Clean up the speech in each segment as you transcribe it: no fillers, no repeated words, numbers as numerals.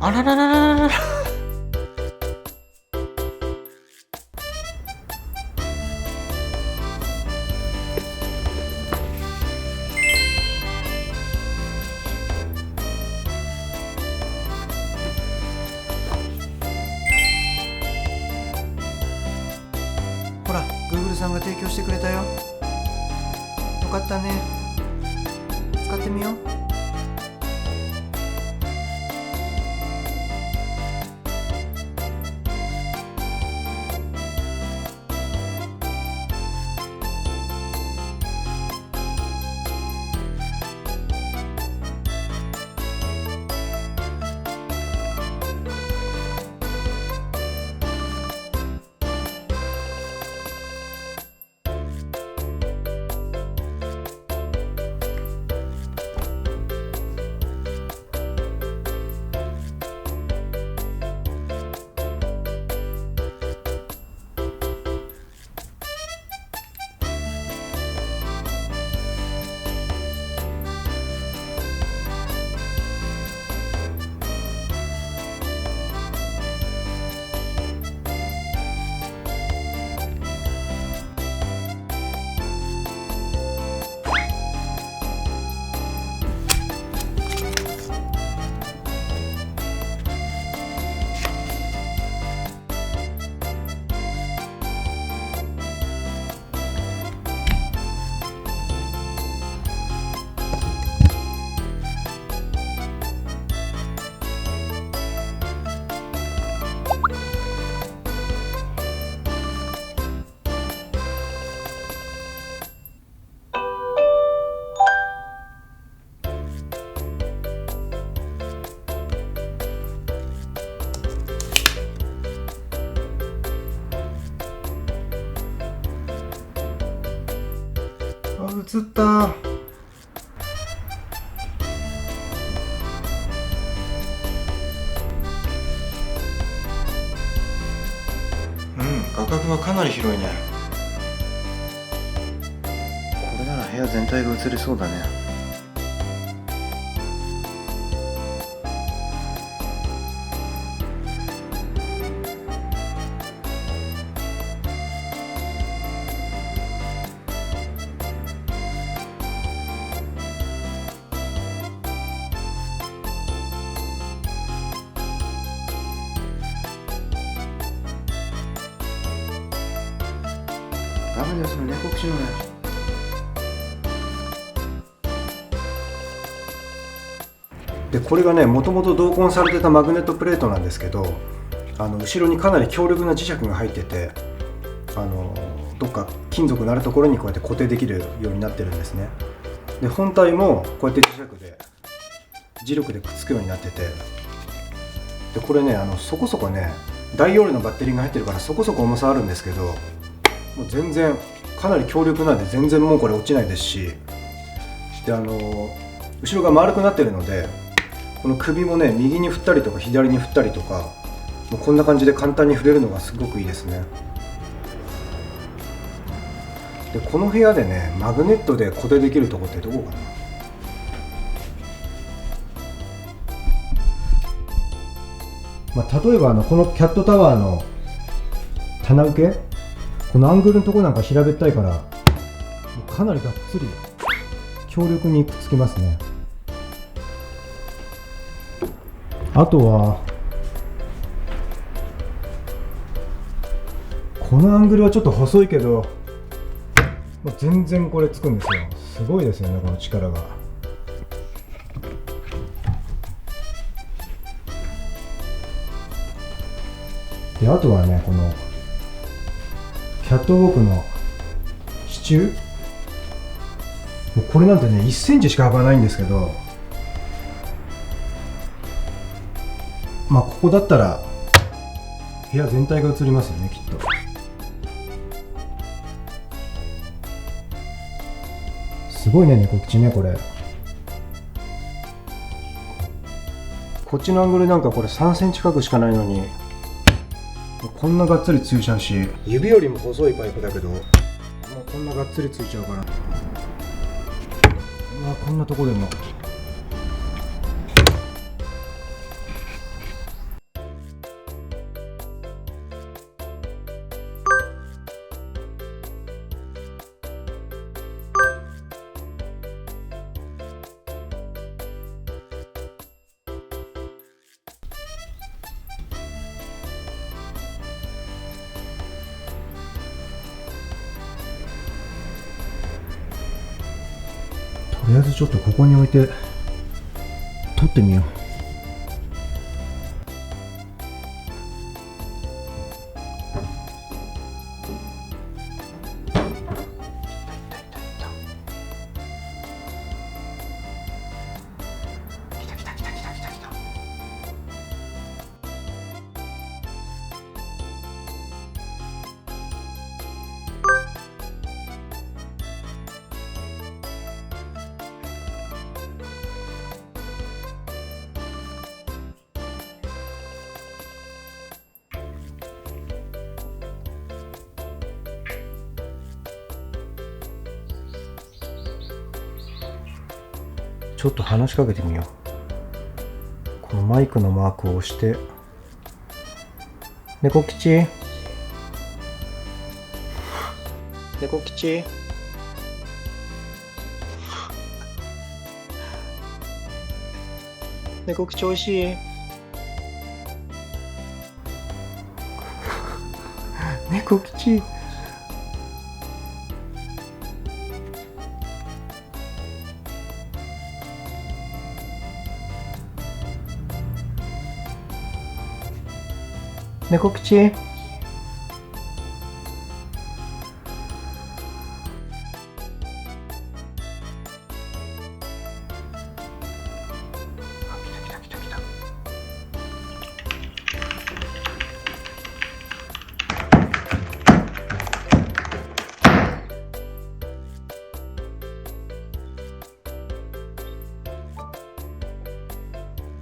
あらららららら。ほら、Google さんが提供してくれたよ。よかったね。使ってみよう。あ、映った。画角はかなり広いね。これなら部屋全体が映りそうだね。ダメですよね、こっちのね。でこれがね、もともと同梱されてたマグネットプレートなんですけど、後ろにかなり強力な磁石が入ってて、どっか金属のあるところにこうやって固定できるようになってるんですね。で本体もこうやって磁力でくっつくようになってて、でこれね、そこそこね大容量のバッテリーが入ってるからそこそこ重さあるんですけど、もう全然かなり強力なんで全然もうこれ落ちないですし、で後ろが丸くなってるので、この首もね右に振ったりとか左に振ったりとか、もうこんな感じで簡単に振れるのがすごくいいですね。でこの部屋でねマグネットで固定できるとこってどこかな。例えばこのキャットタワーの棚受け、このアングルのとこなんか平べったいから、かなりがっつり強力にくっつきますね。あとはこのアングルはちょっと細いけど、全然これつくんですよ。すごいですよね、この力が。であとはね、このキャットウォークの支柱、もうこれなんてね1センチしか幅ないんですけど、ここだったら部屋全体が映りますよね、きっと。すごいね、猫口ね、これ。こっちのアングルなんかこれ3センチ角しかないのに、こんながっつりついちゃうし、指よりも細いパイプだけど、もうこんながっつりついちゃうから、こんなとこでもりあえずちょっとここに置いて撮ってみよう。ちょっと話しかけてみよう。このマイクのマークを押して、猫吉、猫吉、猫吉おいしい？猫吉、猫吉、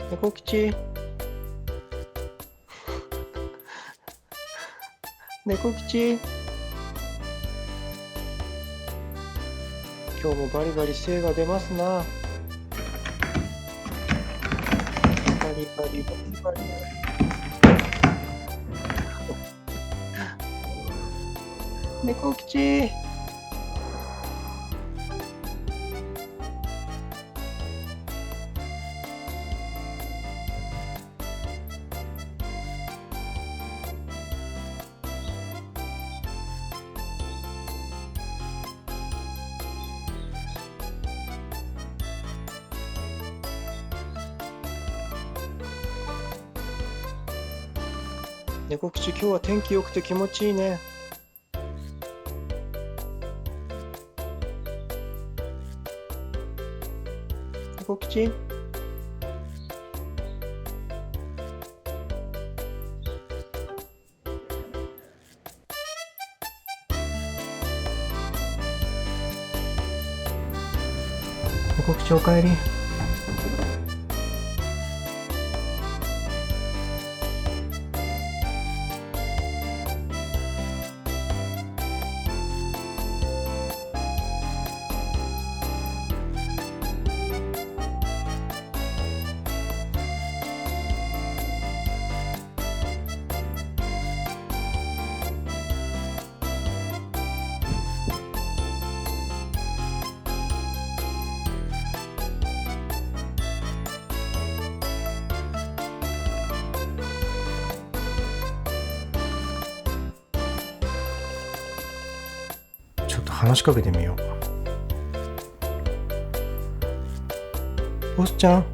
猫吉、猫吉、今日もバリバリ精が出ますな。バリバリバリバリ。猫吉、猫吉、今日は天気良くて気持ちいいね。猫吉、猫吉おかえり。ちょっと話しかけてみよう。ボスちゃん。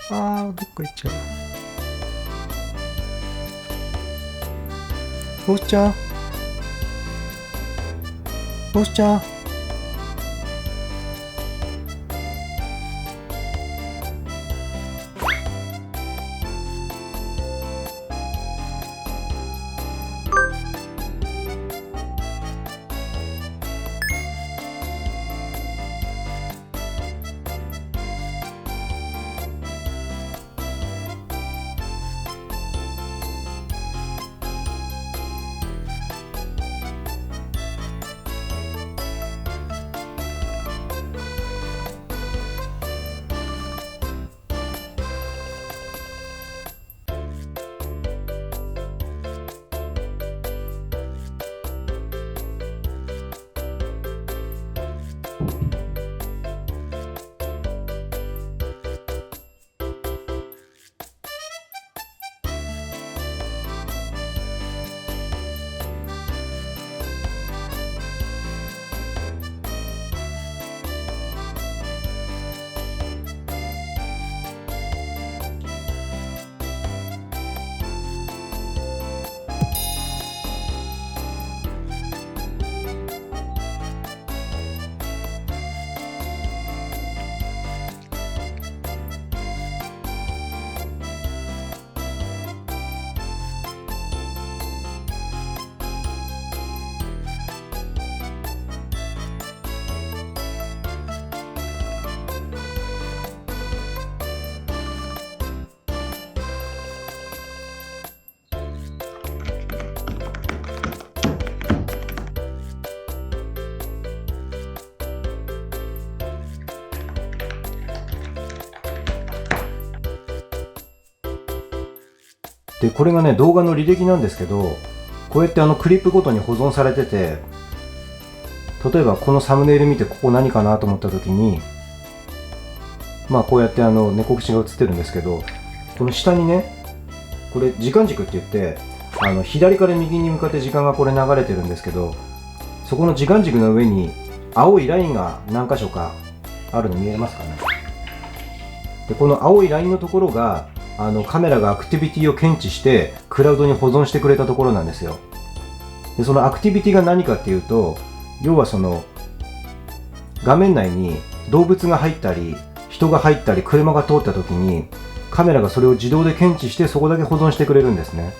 どっか行っちゃう。ボスちゃん、ボスちゃん。でこれがね動画の履歴なんですけど、こうやってクリップごとに保存されてて、例えばこのサムネイル見てここ何かなと思った時に、こうやって猫串が映ってるんですけど、この下にね、これ時間軸って言って左から右に向かって時間がこれ流れてるんですけど、そこの時間軸の上に青いラインが何箇所かあるの見えますかね。でこの青いラインのところがカメラがアクティビティを検知してクラウドに保存してくれたところなんですよ。でそのアクティビティが何かっていうと、要はその画面内に動物が入ったり人が入ったり車が通った時にカメラがそれを自動で検知してそこだけ保存してくれるんですね。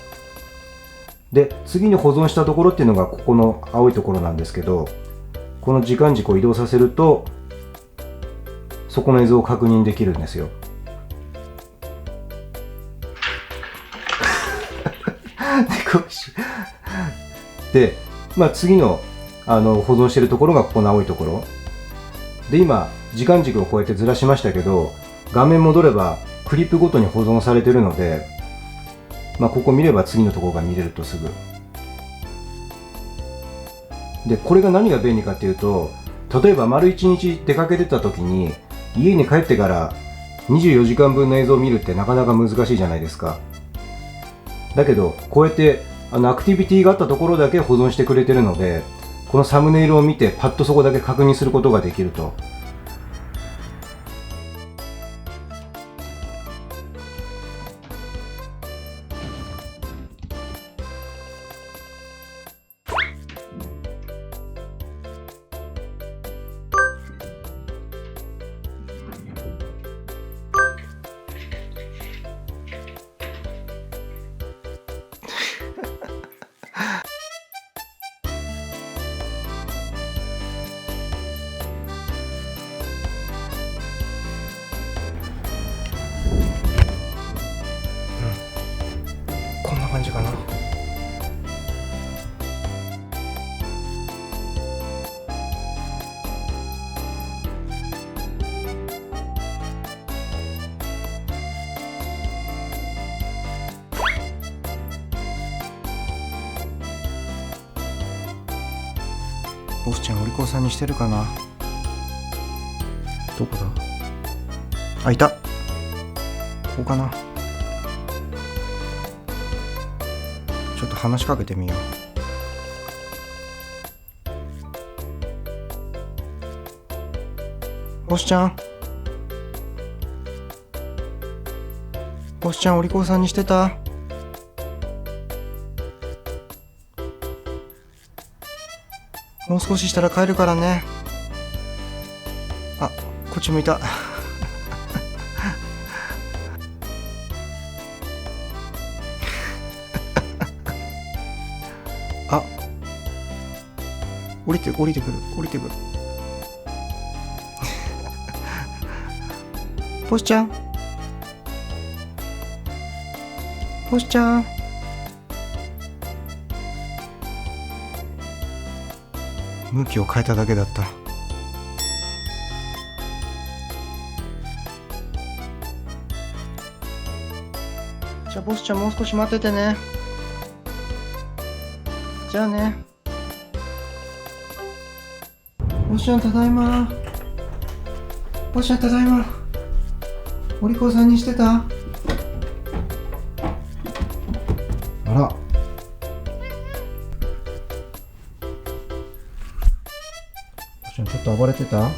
で次に保存したところっていうのがここの青いところなんですけど、この時間軸を移動させるとそこの映像を確認できるんですよ。で、次の保存しているところがここの青いところで、今時間軸をこうやってずらしましたけど、画面戻ればクリップごとに保存されているので、ここ見れば次のところが見れるとすぐ。でこれが何が便利かっていうと、例えば丸1日出かけてた時に家に帰ってから24時間分の映像を見るってなかなか難しいじゃないですか。だけどこうやってアクティビティがあったところだけ保存してくれてるので、このサムネイルを見てパッとそこだけ確認することができると。こんな感じかな。ボスちゃんお利口さんにしてるかな。どこだ。あ、いた。ここかな。ちょっと話しかけてみよう。ボスちゃん、ボスちゃんお利口さんにしてた？もう少ししたら帰るからね。あ、こっち向いた。あ、降りてくる。ボスちゃん、ボスちゃん。向きを変えただけだった。じゃあボスちゃんもう少し待っててね。じゃあね。ボスちゃんただいま。ボスちゃんただいま。お利口さんにしてた？あら。ちょっと暴れてた？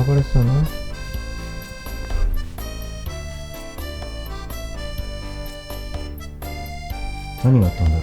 暴れてたの？何があったんだろう。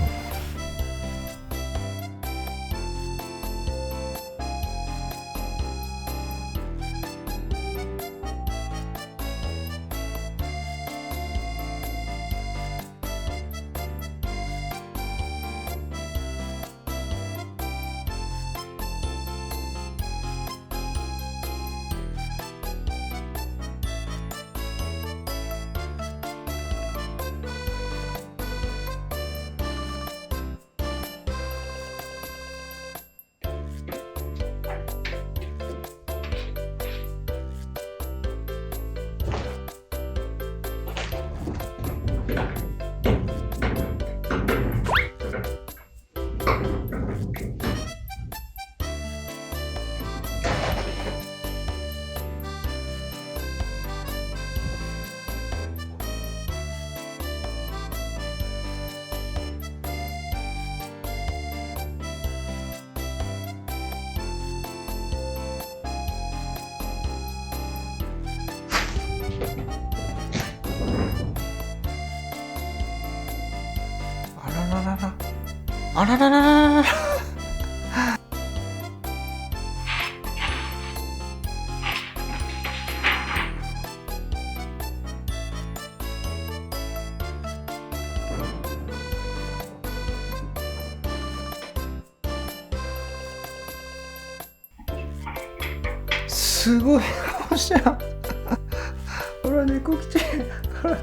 あらららららら。すごいおしゃん。ほら猫吉。ほら。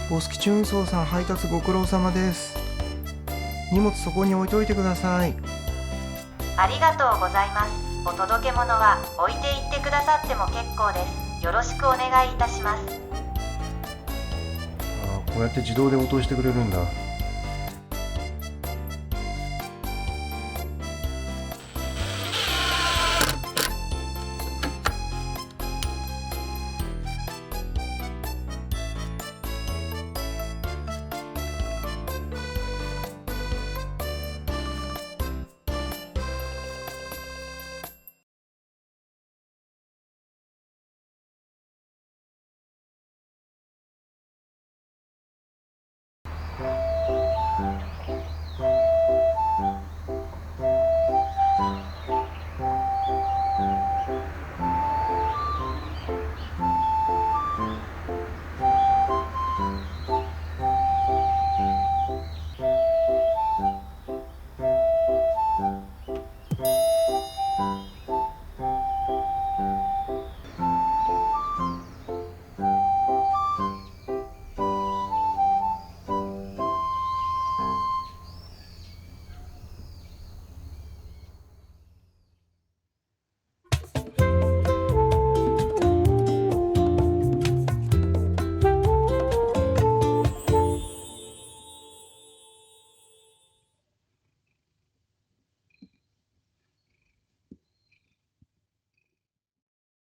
ボス吉運送さん、配達ご苦労様です。荷物そこに置いといてください。ありがとうございます。お届け物は置いていってくださっても結構です。よろしくお願いいたします。こうやって自動で応答してくれるんだ。